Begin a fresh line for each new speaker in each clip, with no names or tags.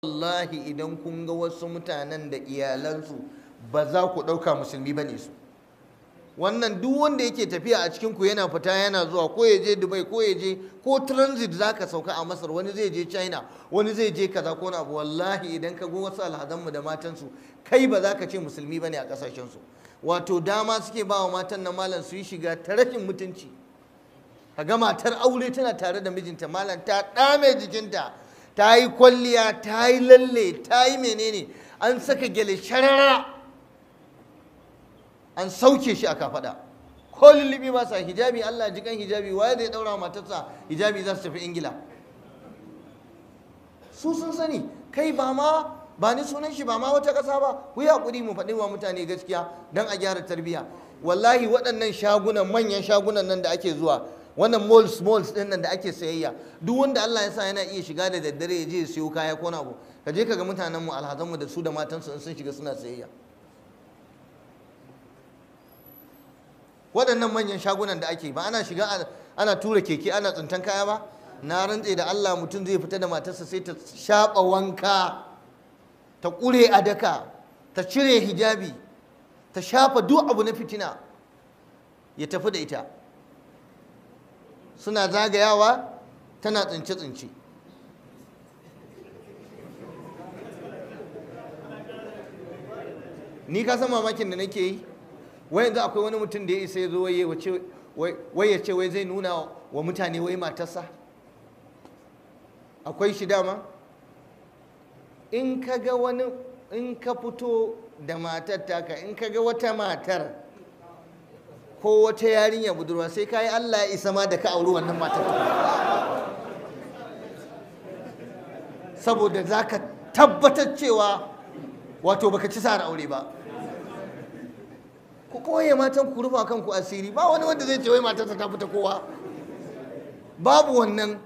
wallahi idan kun ga wasu mutanen da iyalansu ba za ku ɗauka musulmi ba ne su. Wannan duk wanda yake tafiya a cikin ku yana fita yana zuwa, ko ya je Dubai, ko ya je ko transit za ka sauka a Masar, wani zai je China, wani zai je kaza ko na abu. Wallahi idan ka ga wasu alhazanmu da matansu, kai ba za ka ce musulmi ba ne a ƙasashensu. Wato dama suke ba wa matan na malam su yi shiga ta rashin mutunci. Ka ga matar aure tana tare da mijinta malam, ta ɗame jikinta, ta yi kwalliya, ta yi lalle, ta yi menene, an saka gyale sharara, an sauke shi a kafaɗa, ko lullubi ba sa hijabi. Allah jikan hijabi, waye zai ɗaura matarsa hijabi za su tafi Ingila? Su sun sani, kai ba ni sunan shi, ba ma wata ƙasa ba. Ku yi haƙuri mu faɗi wa mutane gaskiya don a gyara tarbiyya. Wallahi waɗannan shagunan, manyan shagunan nan da ake zuwa, wannan malls ɗin nan da ake sayayya, duk wanda Allah ya sa yana iya shiga da daddare ya je ya siyo kaya ko na abu, ka je ka ga mutanen mu alhazan mu da su da matansu in sun shiga suna sayayya. Waɗannan manyan shagunan da ake, ba ana shiga ana tura keke ana tsintan kaya ba? Na rantse da Allah, mutum zai fita da matarsa sai ta shaɓa wanka, ta ƙure a daka, ta cire hijabi, ta shafa duk abu na fitina, ya tafi da ita. Suna zagayawa tana tsince-tsince. Ni ka san mamakin da nake yi, wai yanzu akwai wani mutum da ya isa ya zo wai ya ce wai zai nuna wa mutane wai matarsa. Akwai shi dama? In ka ga wani, in ka fito da matar taka, in ka ga wata matar ko wata yarinya budurwa, sai ka yi Allah ya isa ma da ka auri wannan matar, saboda za ka tabbatar cewa wato baka ci sa'ar aure ba. Ku koye matan ku rufa kanku asiri, ba wani wanda zai ce wai matarsa ta fita kowa, babu wannan.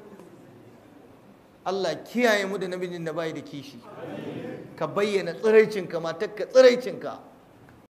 Allah kiyaye mu da namijin da bai da kishi. Ka bayyana tsiraicinka, matarka tsiraicinka.